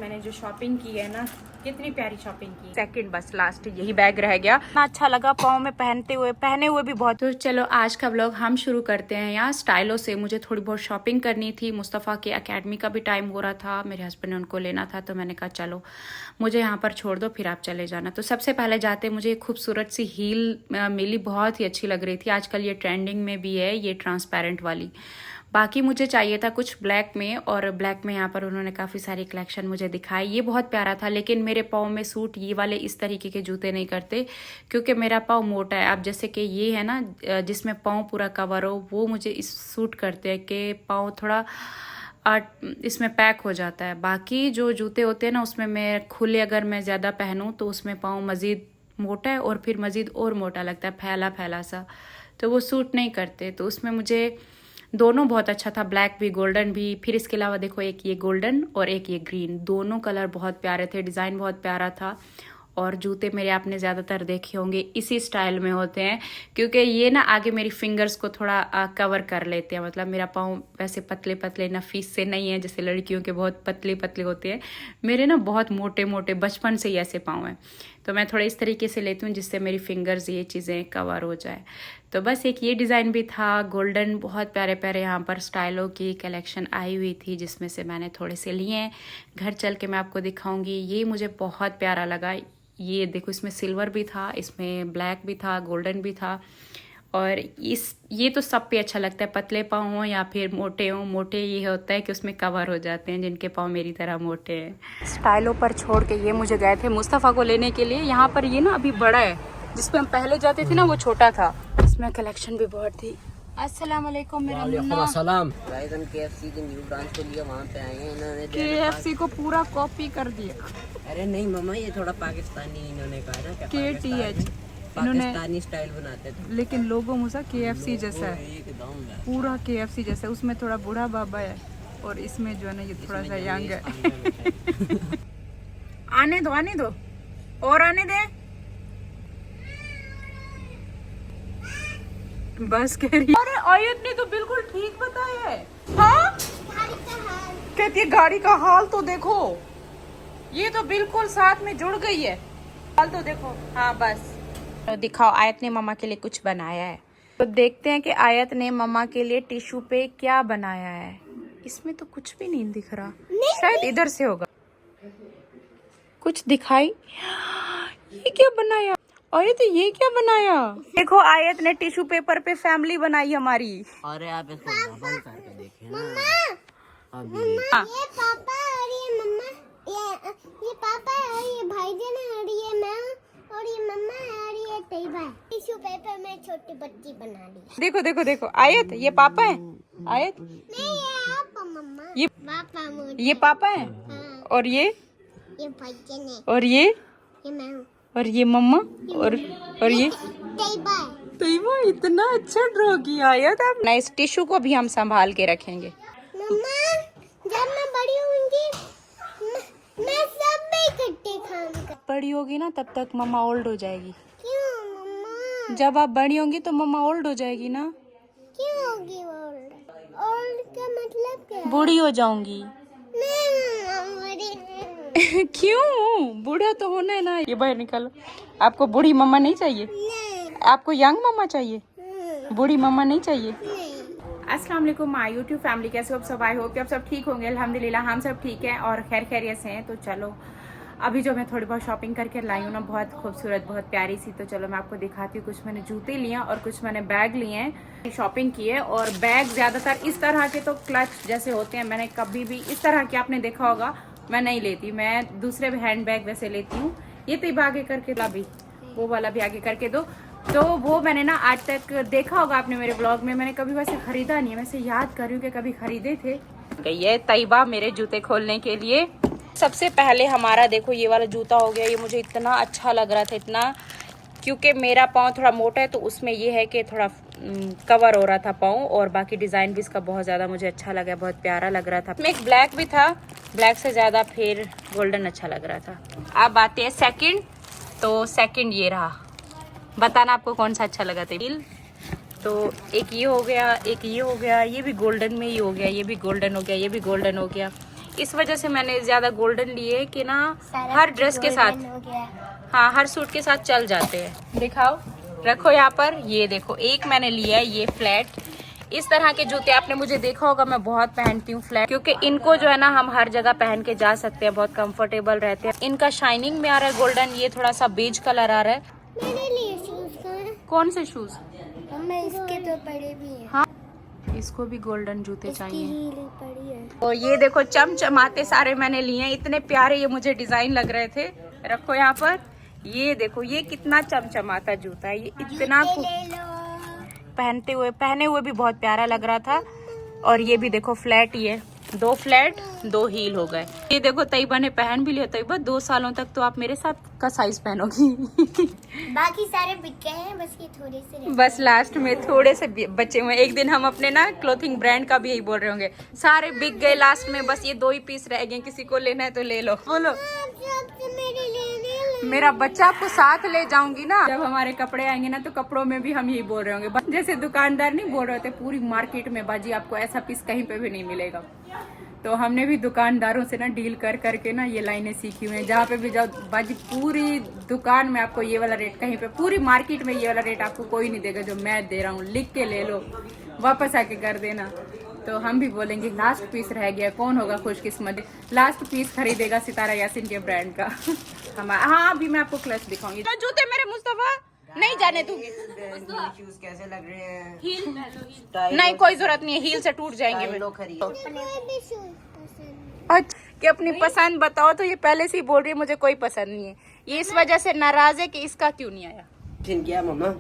मैंने जो शॉपिंग की है ना, कितनी प्यारी शॉपिंग की। सेकंड बस लास्ट यही बैग रह गया। इतना अच्छा लगा पाँव में पहने हुए भी बहुत। तो चलो आज का व्लॉग हम शुरू करते हैं यहाँ स्टाइलो से। मुझे थोड़ी बहुत शॉपिंग करनी थी। मुस्तफ़ा के एकेडमी का भी टाइम हो रहा था, मेरे हस्बैंड ने उनको लेना था, तो मैंने कहा चलो मुझे यहाँ पर छोड़ दो, फिर आप चले जाना। तो सबसे पहले जाते मुझे खूबसूरत सी हील मिली, बहुत ही अच्छी लग रही थी। आजकल ये ट्रेंडिंग में भी है, ये ट्रांसपेरेंट वाली। बाकी मुझे चाहिए था कुछ ब्लैक में, और ब्लैक में यहाँ पर उन्होंने काफ़ी सारी कलेक्शन मुझे दिखाई। ये बहुत प्यारा था, लेकिन मेरे पाँव में सूट ये वाले इस तरीके के जूते नहीं करते, क्योंकि मेरा पाँव मोटा है। अब जैसे कि ये है ना जिसमें पाँव पूरा कवर हो, वो मुझे इस सूट करते हैं कि पाँव थोड़ा इसमें पैक हो जाता है। बाकी जो जूते होते हैं ना, उसमें मैं खुले अगर मैं ज़्यादा पहनूँ तो उसमें पाँव मज़ीद मोटा है और फिर मज़ीद और मोटा लगता है, फैला फैला सा, तो वो सूट नहीं करते। तो उसमें मुझे दोनों बहुत अच्छा था, ब्लैक भी गोल्डन भी। फिर इसके अलावा देखो एक ये गोल्डन और एक ये ग्रीन, दोनों कलर बहुत प्यारे थे, डिज़ाइन बहुत प्यारा था। और जूते मेरे आपने ज़्यादातर देखे होंगे इसी स्टाइल में होते हैं, क्योंकि ये ना आगे मेरी फिंगर्स को थोड़ा कवर कर लेते हैं। मतलब मेरा पाँव वैसे पतले पतले नफीस से नहीं है, जैसे लड़कियों के बहुत पतले पतले होते हैं। मेरे ना बहुत मोटे मोटे बचपन से ही ऐसे पाँव हैं, तो मैं थोड़ा इस तरीके से लेती हूँ जिससे मेरी फिंगर्स ये चीज़ें कवर हो जाए। तो बस एक ये डिज़ाइन भी था गोल्डन, बहुत प्यारे प्यारे यहाँ पर स्टाइलों की कलेक्शन आई हुई थी, जिसमें से मैंने थोड़े से लिए हैं। घर चल के मैं आपको दिखाऊंगी। ये मुझे बहुत प्यारा लगा। ये देखो, इसमें सिल्वर भी था, इसमें ब्लैक भी था, गोल्डन भी था। और ये तो सब पे अच्छा लगता है, पतले पाँव हों या फिर मोटे हों। मोटे ये होता है कि उसमें कवर हो जाते हैं, जिनके पाँव मेरी तरह मोटे हैं। स्टाइलों पर छोड़ के ये मुझे गए थे मुस्तफ़ा को लेने के लिए। यहाँ पर ये ना अभी बड़ा है, जिसपे हम पहले जाते थे ना वो छोटा था। इसमें कलेक्शन भी बहुत थी। अस्सलाम वालेकुम मेरा मुन्ना। KFC की न्यू ब्रांच के लिए वहाँ पे आए हैं इन्होंने। KFC को पूरा कॉपी कर दिया। अरे नहीं मम्मा, ये थोड़ा पाकिस्तानी इन्होंने कहा ना, क्या KTH पाकिस्तानी स्टाइल बनाते थे, लेकिन लोगो मुझे KFC जैसा है, एकदम पूरा KFC जैसा है। उसमें थोड़ा बूढ़ा बाबा है और इसमें जो है ना ये थोड़ा सा यंग है। आने दो और आने दे, बस कह रही। अरे आयत ने तो बिल्कुल ठीक बताया है। हाँ कहती है गाड़ी का हाल तो देखो, ये तो बिल्कुल साथ में जुड़ गई है। हाल तो देखो। हाँ बस तो दिखाओ, आयत ने मम्मा के लिए कुछ बनाया है। तो देखते हैं कि आयत ने मम्मा के लिए टिश्यू पे क्या बनाया है। इसमें तो कुछ भी नहीं दिख रहा, शायद इधर से होगा कुछ दिखाई। ये क्या बनाया आयत, ये क्या बनाया? देखो आयत ने टिश्यू पेपर पे फैमिली बनाई हमारी। अरे आप इसको डबल करके देखें ना। हाँ। ये पापा और ये मम्मा, ये पापा और ये भाईजान और ये मैं और ये मम्मा और ये तैयबा। टिश्यू पेपर में छोटी बच्ची बना ली। देखो देखो देखो आयत, ये पापा है। आयत नहीं, ये आप मम्मा, ये पापा मुझे। ये पापा है। हाँ, और ये भाईजान है, और ये मैं हूँ, और ये मम्मा और ये तैयबा है। तैयबा। इतना अच्छा ड्रॉ किया आयत आप। ना इस टिश्यू को भी हम संभाल के रखेंगे। मम्मा जब मैं बड़ी होंगी मैं सब में इकट्ठे खाऊंगा। बड़ी होगी ना तब तक मम्मा ओल्ड हो जाएगी। क्यों मम्मा? जब आप बड़ी होंगी तो मम्मा ओल्ड हो जाएगी ना। क्यों होगी ओल्ड? ओल्ड का मतलब क्या है? बूढ़ी हो जाऊंगी। क्यों? बूढ़ा तो होना है ना। ये बाहर निकालो। आपको बूढ़ी मम्मा नहीं चाहिए? नहीं, आपको यंग मम्मा चाहिए, बूढ़ी मम्मा नहीं चाहिए। नहीं। अस्सलाम वालेकुम माय यूट्यूब फैमिली, कैसे हो आप सब? आई होप कि आप सब ठीक होंगे। अल्हम्दुलिल्लाह हम सब ठीक हैं और खैर खैरियत से हैं। तो चलो अभी जो मैं थोड़ी बहुत शॉपिंग करके लाई हूँ ना, बहुत खूबसूरत बहुत प्यारी सी, तो चलो मैं आपको दिखाती हूँ। कुछ मैंने जूते लिए हैं और कुछ मैंने बैग लिए हैं, शॉपिंग की है। और बैग ज़्यादातर इस तरह के तो क्लच जैसे होते हैं, मैंने कभी भी इस तरह के आपने देखा होगा मैं नहीं लेती। मैं दूसरे हैंड बैग वैसे लेती हूँ। ये तो आगे करके भी, वो वाला भी आगे करके दो। तो वो मैंने ना आज तक देखा होगा आपने मेरे ब्लॉग में, मैंने कभी वैसे खरीदा नहीं है। वैसे याद कर रही हूँ कि कभी खरीदे थे। गई है तैयबा मेरे जूते खोलने के लिए। सबसे पहले हमारा देखो ये वाला जूता हो गया। ये मुझे इतना अच्छा लग रहा था, इतना, क्योंकि मेरा पाँव थोड़ा मोटा है, तो उसमें ये है कि थोड़ा कवर हो रहा था पाँव। और बाकी डिज़ाइन भी इसका बहुत ज़्यादा मुझे अच्छा लगा, बहुत प्यारा लग रहा था। इसमें एक ब्लैक भी था, ब्लैक से ज़्यादा फिर गोल्डन अच्छा लग रहा था। अब आते हैं सेकंड। तो सेकंड ये रहा, बताना आपको कौन सा अच्छा लगा था। तो एक ये हो गया, एक ये हो गया, ये भी गोल्डन में ही हो गया, ये भी गोल्डन हो गया, ये भी गोल्डन हो गया। इस वजह से मैंने ज्यादा गोल्डन लिए कि ना हर ड्रेस के साथ, हाँ हर सूट के साथ चल जाते हैं। दिखाओ, रखो यहाँ पर। ये देखो, एक मैंने लिया है ये फ्लैट। इस तरह के जूते आपने मुझे देखा होगा, मैं बहुत पहनती हूँ फ्लैट, क्योंकि इनको जो है ना हम हर जगह पहन के जा सकते हैं, बहुत कंफर्टेबल रहते हैं। इनका शाइनिंग में आ रहा है गोल्डन, ये थोड़ा सा बेज कलर आ रहा है। मेरे लिए शूज कहाँ है? कौन से शूज? मम्मा इसके तो पड़े भी हैं। हाँ, इसको भी गोल्डन जूते चाहिए। हील पड़ी है। और ये देखो चमचमाते सारे मैंने लिए हैं, इतने प्यारे ये मुझे डिजाइन लग रहे थे। रखो यहाँ पर। ये देखो, ये कितना चमचमाता जूता है, ये इतना पहने हुए भी बहुत प्यारा लग रहा था। और ये भी देखो फ्लैट, ये 2 फ्लैट 2 हील हो गए। ये देखो तैयबा ने पहन भी लिया। तैयबा 2 सालों तक तो आप मेरे साथ का साइज पहनोगी। बाकी सारे बिक गए हैं, बस ये थोड़े से रह बस लास्ट में थोड़े से बचे हुए। एक दिन हम अपने ना क्लोथिंग ब्रांड का भी यही बोल रहे होंगे, सारे बिक गए, लास्ट में बस ये 2 ही पीस रह गए, किसी को लेना है तो ले लो। बोलो, मेरे लिए मेरा बच्चा आपको साथ ले जाऊंगी ना, जब हमारे कपड़े आएंगे ना तो कपड़ों में भी हम यही बोल रहे होंगे। जैसे दुकानदार नहीं बोल रहे थे पूरी मार्केट में, बाजी आपको ऐसा पीस कहीं पे भी नहीं मिलेगा। तो हमने भी दुकानदारों से ना डील कर करके ना ये लाइनें सीखी हुई हैं। जहाँ पे भी जाओ बाजी, पूरी दुकान में आपको ये वाला रेट, कहीं पे पूरी मार्केट में ये वाला रेट आपको कोई नहीं देगा जो मैं दे रहा हूँ। लिख के ले लो, वापस आके कर देना। तो हम भी बोलेंगे लास्ट पीस रह गया, कौन होगा खुशकिस्मत, लास्ट पीस खरीदेगा सितारा यासीन के ब्रांड का। हाँ, अभी मैं आपको क्लच दिखाऊंगी। तो जूते मेरे मुस्तफा नहीं जाने दूंगी। शूज कैसे लग रहे हैं? हील नहीं, कोई जरूरत नहीं है, हील से टूट जाएंगे। अच्छा, कि अपनी पसंद बताओ। तो ये पहले से ही बोल रही है मुझे कोई पसंद नहीं है। ये इस वजह से नाराज है कि इसका क्यों नहीं आया। क्या मम्मा,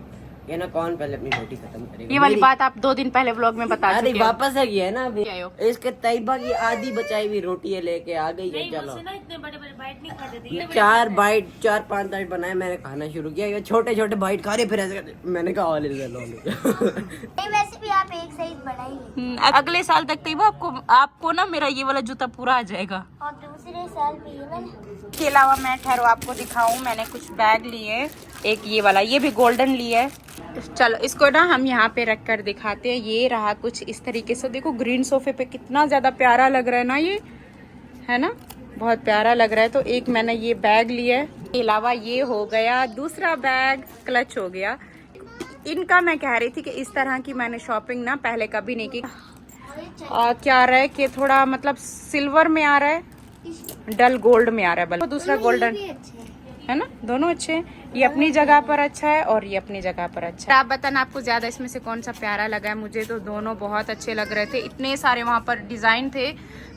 ये ना कौन पहले अपनी रोटी खत्म करेगा? ये वाली बात आप 2 दिन पहले व्लॉग में बता चुके हो। वापस आ गया है ना अभी। इसके तैयबा की आधी बचाई हुई रोटी है लेके आ गई है। चलो इतने बड़े बड़े बाइट नहीं खाते थे। 4 5 बाइट बनाए, मैंने खाना शुरू किया। ये छोटे छोटे बाइट खा रहे, फिर ऐसे करते। मैंने कहा ले लो। वैसे भी आप एक साइज बड़ा ही है। अगले साल तक तैयबा आपको ना मेरा ये वाला जूता पूरा आ जाएगा। और दूसरे साल भी ये वाला। इसके अलावा मैं ठहरो आपको दिखाऊं, मैंने कुछ बैग लिए। एक ये वाला, ये भी गोल्डन लिया है। चलो इसको ना हम यहाँ पे रख कर दिखाते हैं। ये रहा कुछ इस तरीके से। देखो ग्रीन सोफे पे कितना ज्यादा प्यारा लग रहा है ना, ये है ना, बहुत प्यारा लग रहा है। तो एक मैंने ये बैग लिया है। इसके अलावा ये हो गया दूसरा बैग, क्लच हो गया। इनका मैं कह रही थी कि इस तरह की मैंने शॉपिंग ना पहले कभी नहीं की। क्या आ रहा है कि थोड़ा मतलब सिल्वर में आ रहा है, डल गोल्ड में आ रहा है, बल्कि दूसरा गोल्डन है ना। दोनों अच्छे हैं, ये अपनी जगह पर अच्छा है और ये अपनी जगह पर अच्छा है। आप बताना आपको ज्यादा इसमें से कौन सा प्यारा लगा है। मुझे तो दोनों बहुत अच्छे लग रहे थे, इतने सारे वहाँ पर डिजाइन थे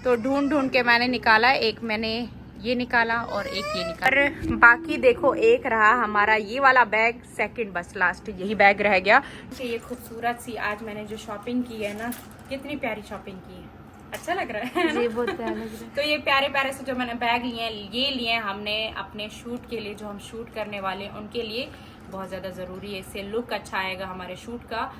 तो ढूंढ ढूंढ के मैंने निकाला। एक मैंने ये निकाला और एक ये निकाला। बाकी देखो एक रहा हमारा ये वाला बैग, सेकंड बस लास्ट यही बैग रह गया। ये खूबसूरत सी आज मैंने जो शॉपिंग की है ना, कितनी प्यारी शॉपिंग की है, अच्छा लग रहा है। ये बहुत प्यारा लग रहा है। तो ये प्यारे प्यारे से जो मैंने बैग लिए हैं, ये लिए हमने अपने शूट के लिए, जो हम शूट करने वाले हैं उनके लिए बहुत ज़्यादा ज़रूरी है। इससे लुक अच्छा आएगा हमारे शूट का।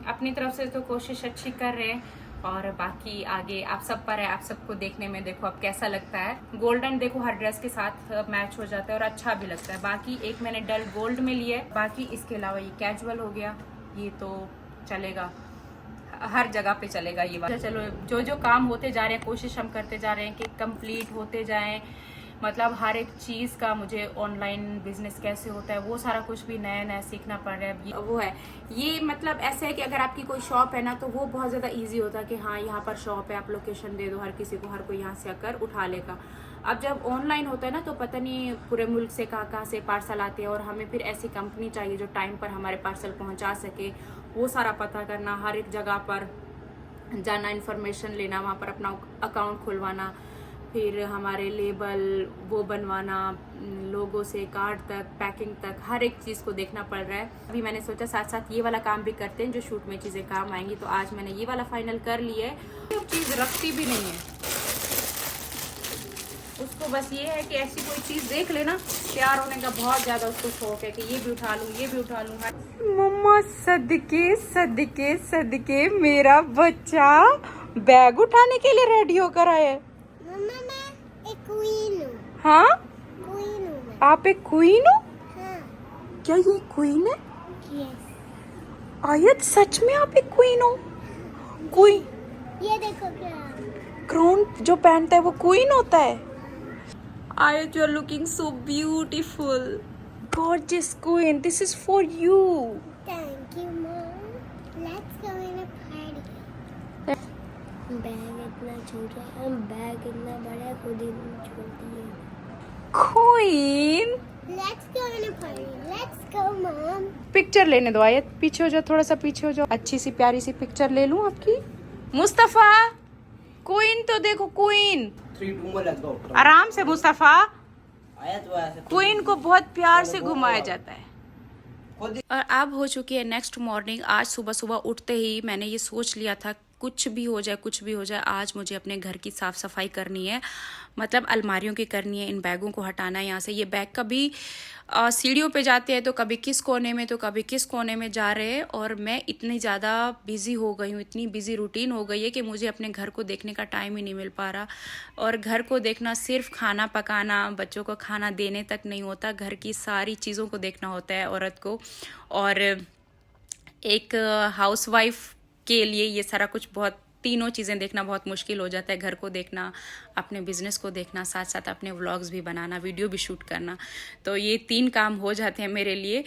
अपनी तरफ से तो कोशिश अच्छी कर रहे हैं और बाकी आगे आप सब पर है, आप सबको देखने में देखो अब कैसा लगता है। गोल्डन देखो हर ड्रेस के साथ मैच हो जाता है और अच्छा भी लगता है। बाकी एक मैंने डल गोल्ड में लिया है। बाकी इसके अलावा ये कैजुअल हो गया, ये तो चलेगा, हर जगह पे चलेगा ये वाला। चलो जो जो काम होते जा रहे हैं कोशिश हम करते जा रहे हैं कि कंप्लीट होते जाएं। मतलब हर एक चीज़ का मुझे ऑनलाइन बिजनेस कैसे होता है वो सारा कुछ भी नया नया सीखना पड़ रहा है। वो है ये मतलब ऐसे है कि अगर आपकी कोई शॉप है ना तो वो बहुत ज़्यादा इजी होता है कि हाँ यहाँ पर शॉप है, आप लोकेशन दे दो हर किसी को, हर कोई यहाँ से आकर उठा लेगा। अब जब ऑनलाइन होता है ना तो पता नहीं पूरे मुल्क से कहाँ से पार्सल आते हैं और हमें फिर ऐसी कंपनी चाहिए जो टाइम पर हमारे पार्सल पहुँचा सके। वो सारा पता करना, हर एक जगह पर जाना, इन्फॉर्मेशन लेना, वहाँ पर अपना अकाउंट खुलवाना, फिर हमारे लेबल वो बनवाना, लोगो से कार्ड तक, पैकिंग तक, हर एक चीज़ को देखना पड़ रहा है। अभी मैंने सोचा साथ साथ ये वाला काम भी करते हैं जो शूट में चीज़ें काम आएंगी। तो आज मैंने ये वाला फाइनल कर लिया है। तो चीज़ रखती भी नहीं है उसको, बस ये है कि ऐसी कोई चीज़ देख लेना, तैयार होने का बहुत ज़्यादा उसको शौक है कि ये भी उठा लूँ, ये भी उठा लूँ। मम्मा सदके सदके सदके मेरा बच्चा बैग उठाने के लिए रेडी होकर आया है। मम्मा मैं एक क्वीन हूँ। हाँ क्वीन हूँ मैं। आप एक क्वीन हो? हाँ। क्या ये क्वीन है? यस। आयत सच में आप एक क्वीन हो? क्वीन? ये देखो क्या। क्राउन जो पहनता है वो क्वीन होता है। Ayat, you are looking so beautiful, gorgeous queen, this is for you. Thank you mom. Let's go in a party. Bag इतना छोटा है, बैग इतना बड़ा, खुद ही छोटी है। Queen, let's go in a party, let's go mom. Picture लेने दो आयत, पीछे हो जाओ, थोड़ा सा पीछे हो जाओ, अच्छी सी प्यारी सी पिक्चर ले लूं आपकी। मुस्तफा, क्वीन तो देखो, क्वीन। 3 2 1 let's go. आराम से मुस्तफा, आया तो ऐसे क्वीन को बहुत प्यार से घुमाया जाता है। खुद और अब हो चुकी है नेक्स्ट मॉर्निंग। आज सुबह सुबह उठते ही मैंने ये सोच लिया था, कुछ भी हो जाए, कुछ भी हो जाए, आज मुझे अपने घर की साफ़ सफाई करनी है, मतलब अलमारियों की करनी है, इन बैगों को हटाना है यहाँ से। ये बैग कभी सीढ़ियों पे जाते हैं तो कभी किस कोने में, तो कभी किस कोने में जा रहे हैं। और मैं इतनी ज़्यादा बिजी हो गई हूँ, इतनी बिजी रूटीन हो गई है कि मुझे अपने घर को देखने का टाइम ही नहीं मिल पा रहा। और घर को देखना सिर्फ खाना पकाना, बच्चों को खाना देने तक नहीं होता, घर की सारी चीज़ों को देखना होता है औरत को। और एक हाउसवाइफ के लिए ये सारा कुछ, बहुत तीनों चीज़ें देखना बहुत मुश्किल हो जाता है। घर को देखना, अपने बिजनेस को देखना, साथ साथ अपने व्लॉग्स भी बनाना, वीडियो भी शूट करना, तो ये 3 काम हो जाते हैं मेरे लिए।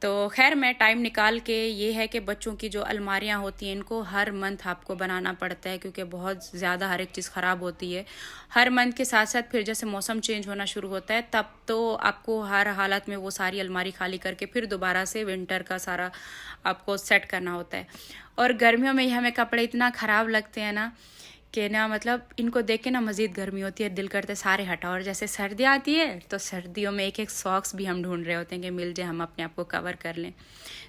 तो खैर मैं टाइम निकाल के, ये है कि बच्चों की जो अलमारियां होती हैं इनको हर मंथ आपको बनाना पड़ता है, क्योंकि बहुत ज़्यादा हर एक चीज़ ख़राब होती है हर मंथ के साथ साथ। फिर जैसे मौसम चेंज होना शुरू होता है तब तो आपको हर हालत में वो सारी अलमारी खाली करके फिर दोबारा से विंटर का सारा आपको सेट करना होता है। और गर्मियों में ही हमें कपड़े इतना ख़राब लगते हैं ना कि ना, मतलब इनको देख के ना मज़ीद गर्मी होती है, दिल करते सारे हटाओ। और जैसे सर्दी आती है तो सर्दियों में एक एक सॉक्स भी हम ढूंढ रहे होते हैं कि मिल जाए, हम अपने आप को कवर कर लें।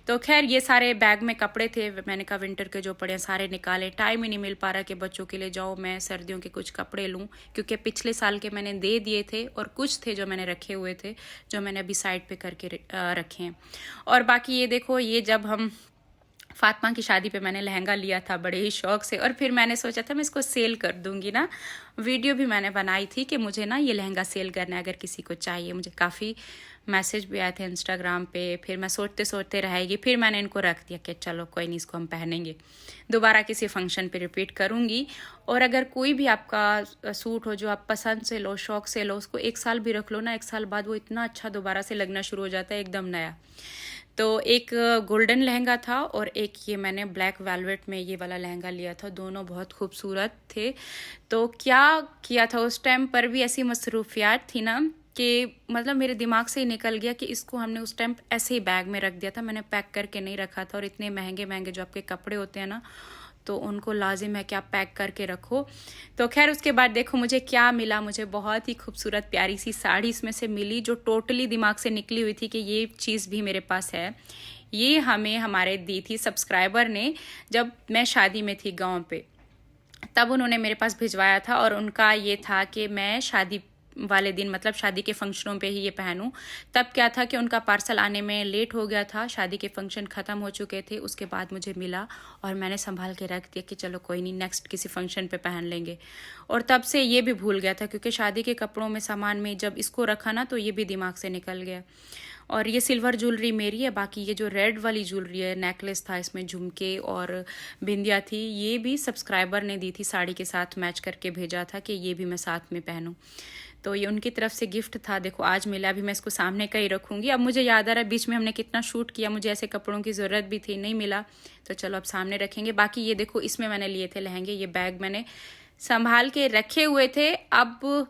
तो खैर ये सारे बैग में कपड़े थे, मैंने कहा विंटर के जो पड़े हैं सारे निकाले। टाइम ही नहीं मिल पा रहा कि बच्चों के लिए जाओ मैं सर्दियों के कुछ कपड़े लूँ, क्योंकि पिछले साल के मैंने दे दिए थे और कुछ थे जो मैंने रखे हुए थे, जो मैंने अभी साइड पर करके रखे हैं। और बाकी ये देखो, ये जब हम फातिमा की शादी पे मैंने लहंगा लिया था बड़े ही शौक से, और फिर मैंने सोचा था मैं इसको सेल कर दूंगी ना। वीडियो भी मैंने बनाई थी कि मुझे ना ये लहंगा सेल करना है, अगर किसी को चाहिए। मुझे काफ़ी मैसेज भी आए थे इंस्टाग्राम पे। फिर मैं सोचते सोचते रहेगी, फिर मैंने इनको रख दिया कि चलो कोई नहीं, इसको हम पहनेंगे, दोबारा किसी फंक्शन पे रिपीट करूँगी। और अगर कोई भी आपका सूट हो जो आप पसंद से लो, शौक से लो, उसको 1 साल भी रख लो ना, 1 साल बाद वो इतना अच्छा दोबारा से लगना शुरू हो जाता है, एकदम नया। तो एक गोल्डन लहंगा था और एक ये मैंने ब्लैक वेलवेट में ये वाला लहंगा लिया था, दोनों बहुत खूबसूरत थे। तो क्या किया था उस टाइम पर भी, ऐसी मसरूफियात थी ना कि मतलब मेरे दिमाग से ही निकल गया कि इसको हमने उस टाइम ऐसे ही बैग में रख दिया था, मैंने पैक करके नहीं रखा था। और इतने महंगे महंगे जो आपके कपड़े होते हैं ना, तो उनको लाजिम है कि आप पैक करके रखो। तो खैर उसके बाद देखो मुझे क्या मिला, मुझे बहुत ही खूबसूरत प्यारी सी साड़ी इसमें से मिली, जो टोटली दिमाग से निकली हुई थी कि ये चीज़ भी मेरे पास है। ये हमें हमारे दी थी सब्सक्राइबर ने, जब मैं शादी में थी गांव पे, तब उन्होंने मेरे पास भिजवाया था। और उनका ये था कि मैं शादी वाले दिन, मतलब शादी के फंक्शनों पे ही ये पहनूं। तब क्या था कि उनका पार्सल आने में लेट हो गया था, शादी के फंक्शन ख़त्म हो चुके थे, उसके बाद मुझे मिला और मैंने संभाल के रख दिया कि चलो कोई नहीं, नेक्स्ट किसी फंक्शन पे पहन लेंगे। और तब से ये भी भूल गया था, क्योंकि शादी के कपड़ों में सामान में जब इसको रखा ना तो ये भी दिमाग से निकल गया। और ये सिल्वर ज्वेलरी मेरी है, बाकी ये जो रेड वाली ज्वेलरी है, नेकलेस था, इसमें झुमके और बिंदिया थी, ये भी सब्सक्राइबर ने दी थी, साड़ी के साथ मैच करके भेजा था कि ये भी मैं साथ में पहनूं। तो ये उनकी तरफ से गिफ्ट था। देखो आज मिला, अभी मैं इसको सामने का ही रखूँगी। अब मुझे याद आ रहा है बीच में हमने कितना शूट किया, मुझे ऐसे कपड़ों की ज़रूरत भी थी, नहीं मिला, तो चलो अब सामने रखेंगे। बाकी ये देखो, इसमें मैंने लिए थे लहंगे, ये बैग मैंने संभाल के रखे हुए थे। अब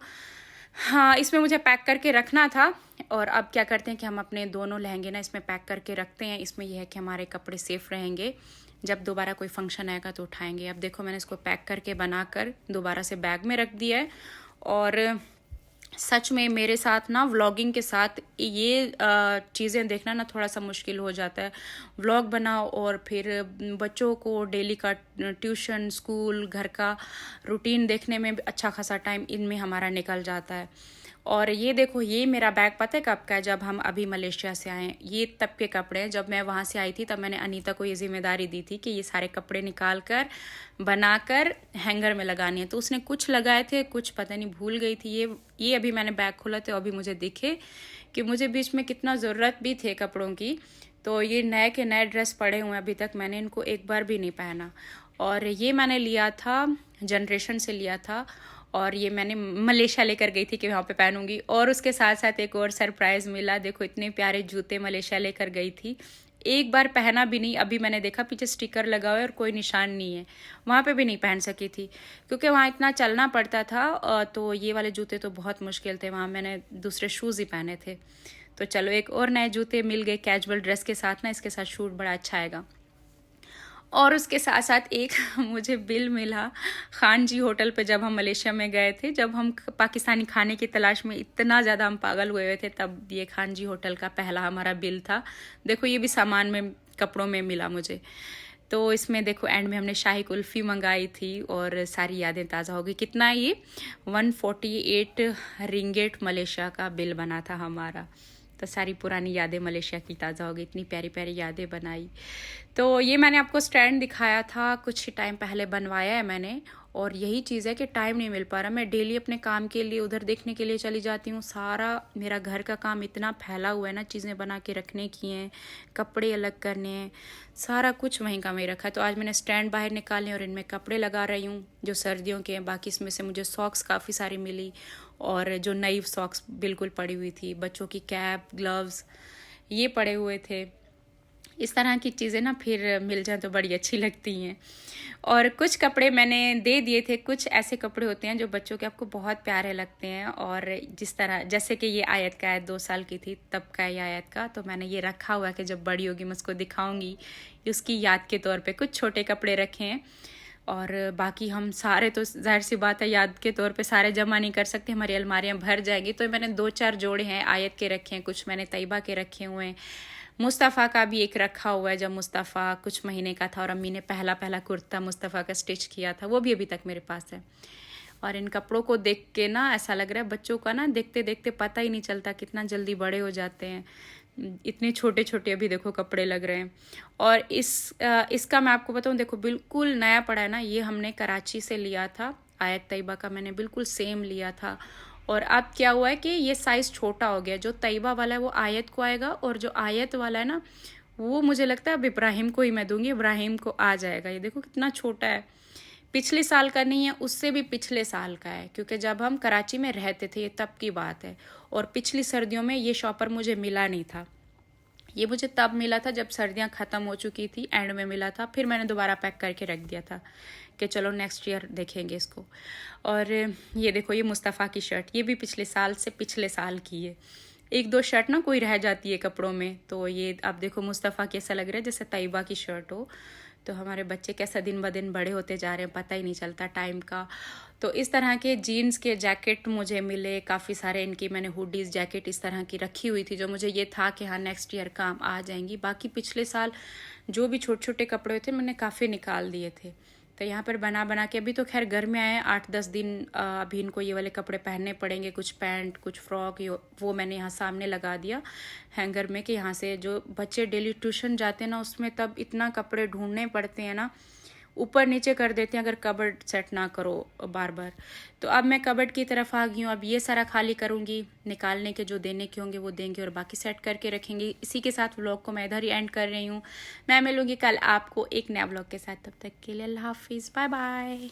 हाँ, इसमें मुझे पैक करके रखना था। और अब क्या करते हैं कि हम अपने दोनों लहंगे ना इसमें पैक करके रखते हैं। इसमें यह है कि हमारे कपड़े सेफ रहेंगे, जब दोबारा कोई फंक्शन आएगा तो उठाएंगे। अब देखो मैंने इसको पैक करके बनाकर दोबारा से बैग में रख दिया है। और सच में मेरे साथ ना व्लॉगिंग के साथ ये चीज़ें देखना ना थोड़ा सा मुश्किल हो जाता है। व्लॉग बनाओ और फिर बच्चों को डेली का ट्यूशन, स्कूल, घर का रूटीन देखने में अच्छा खासा टाइम इनमें हमारा निकल जाता है। और ये देखो, ये मेरा बैग पता है कब का है, जब हम अभी मलेशिया से आए। ये तब के कपड़े हैं, जब मैं वहाँ से आई थी तब मैंने अनीता को ये जिम्मेदारी दी थी कि ये सारे कपड़े निकाल कर बनाकर हैंगर में लगानी है। तो उसने कुछ लगाए थे, कुछ पता नहीं भूल गई थी। ये अभी मैंने बैग खोला तो अभी मुझे दिखे कि मुझे बीच में कितना ज़रूरत भी थे कपड़ों की। तो ये नए के नए ड्रेस पड़े हुए हैं, अभी तक मैंने इनको एक बार भी नहीं पहना। और ये मैंने लिया था, जनरेशन से लिया था, और ये मैंने मलेशिया लेकर गई थी कि वहाँ पे पहनूंगी। और उसके साथ साथ एक और सरप्राइज़ मिला, देखो इतने प्यारे जूते मलेशिया लेकर गई थी, एक बार पहना भी नहीं। अभी मैंने देखा पीछे स्टिकर लगा हुआ है और कोई निशान नहीं है, वहाँ पे भी नहीं पहन सकी थी क्योंकि वहाँ इतना चलना पड़ता था। तो ये वाले जूते तो बहुत मुश्किल थे, वहाँ मैंने दूसरे शूज़ ही पहने थे। तो चलो एक और नए जूते मिल गए कैजुअल ड्रेस के साथ ना, इसके साथ शूट बड़ा अच्छा आएगा। और उसके साथ साथ एक मुझे बिल मिला खान जी होटल पे, जब हम मलेशिया में गए थे, जब हम पाकिस्तानी खाने की तलाश में इतना ज़्यादा हम पागल हुए थे, तब ये खान जी होटल का पहला हमारा बिल था। देखो ये भी सामान में, कपड़ों में मिला मुझे। तो इसमें देखो एंड में हमने शाही कुल्फ़ी मंगाई थी और सारी यादें ताज़ा हो गई। कितना है ये? 148 रिंगेट मलेशिया का बिल बना था हमारा। तो सारी पुरानी यादें मलेशिया की ताज़ा हो गई, इतनी प्यारी प्यारी यादें बनाई। तो ये मैंने आपको स्टैंड दिखाया था, कुछ ही टाइम पहले बनवाया है मैंने। और यही चीज़ है कि टाइम नहीं मिल पा रहा, मैं डेली अपने काम के लिए उधर देखने के लिए चली जाती हूँ। सारा मेरा घर का काम इतना फैला हुआ है ना, चीज़ें बना के रखने की हैं, कपड़े अलग करने हैं, सारा कुछ वहीं का वहीं रखा है। तो आज मैंने स्टैंड बाहर निकाले और इनमें कपड़े लगा रही हूँ जो सर्दियों के हैं। बाकी इसमें से मुझे सॉक्स काफ़ी सारी मिली, और जो नई सॉक्स बिल्कुल पड़ी हुई थी, बच्चों की कैप, ग्लव्स ये पड़े हुए थे। इस तरह की चीज़ें ना फिर मिल जाए तो बड़ी अच्छी लगती हैं। और कुछ कपड़े मैंने दे दिए थे, कुछ ऐसे कपड़े होते हैं जो बच्चों के आपको बहुत प्यारे लगते हैं। और जिस तरह, जैसे कि ये आयत का है, 2 साल की थी तब का ये आयत का, तो मैंने ये रखा हुआ है कि जब बड़ी होगी मैं उसको दिखाऊंगी, उसकी याद के तौर पे कुछ छोटे कपड़े रखे हैं। और बाकी हम सारे तो जाहिर सी बात है याद के तौर पे सारे जमा नहीं कर सकते, हमारी अलमारियाँ भर जाएंगी। तो मैंने 2-4 जोड़े हैं आयत के रखे हैं, कुछ मैंने तैयबा के रखे हुए हैं। मुस्तफ़ा का भी एक रखा हुआ है, जब मुस्तफ़ा कुछ महीने का था और अम्मी ने पहला कुर्ता मुस्तफ़ा का स्टिच किया था, वो भी अभी तक मेरे पास है। और इन कपड़ों को देख के ना ऐसा लग रहा है बच्चों का ना देखते देखते पता ही नहीं चलता कितना जल्दी बड़े हो जाते हैं। इतने छोटे छोटे अभी देखो कपड़े लग रहे हैं। और इसका मैं आपको बताऊं, देखो बिल्कुल नया पड़ा है ना, ये हमने कराची से लिया था, आयत तैयबा का मैंने बिल्कुल सेम लिया था। और अब क्या हुआ है कि ये साइज़ छोटा हो गया, जो तैयबा वाला है वो आयत को आएगा, और जो आयत वाला है ना वो मुझे लगता है अब इब्राहिम को ही मैं दूंगी, इब्राहिम को आ जाएगा। ये देखो कितना छोटा है, पिछले साल का नहीं है, उससे भी पिछले साल का है, क्योंकि जब हम कराची में रहते थे ये तब की बात है। और पिछली सर्दियों में ये शॉपर मुझे मिला नहीं था, ये मुझे तब मिला था जब सर्दियां ख़त्म हो चुकी थी, एंड में मिला था। फिर मैंने दोबारा पैक करके रख दिया था कि चलो नेक्स्ट ईयर देखेंगे इसको। और ये देखो ये मुस्तफ़ा की शर्ट, ये भी पिछले साल से पिछले साल की है। 1-2 शर्ट ना कोई रह जाती है कपड़ों में, तो ये अब देखो मुस्तफ़ा कैसा लग रहा है जैसे तैयबा की शर्ट हो। तो हमारे बच्चे कैसा दिन ब दिन बड़े होते जा रहे हैं, पता ही नहीं चलता टाइम का। तो इस तरह के जीन्स के जैकेट मुझे मिले काफ़ी सारे, इनकी मैंने हुडीज़ जैकेट इस तरह की रखी हुई थी, जो मुझे ये था कि हाँ नेक्स्ट ईयर काम आ जाएंगी। बाकी पिछले साल जो भी छोटे छोटे कपड़े थे मैंने काफ़ी निकाल दिए थे। तो यहाँ पर बना बना के, अभी तो खैर घर में आए 8-10 दिन, अभी इनको ये वाले कपड़े पहनने पड़ेंगे, कुछ पैंट कुछ फ्रॉक, वो मैंने यहाँ सामने लगा दिया हैंगर में कि यहाँ से जो बच्चे डेली ट्यूशन जाते हैं ना, उसमें तब इतना कपड़े ढूंढने पड़ते हैं ना, ऊपर नीचे कर देते हैं अगर कबर्ड सेट ना करो बार बार। तो अब मैं कबर्ड की तरफ आ गई हूँ, अब ये सारा खाली करूँगी, निकालने के जो देने के होंगे वो देंगे और बाकी सेट करके रखेंगे। इसी के साथ व्लॉग को मैं इधर ही एंड कर रही हूँ। मैं मिलूँगी कल आपको एक नया व्लॉग के साथ, तब तक के लिए अल्लाह हाफिज़, बाय बाय।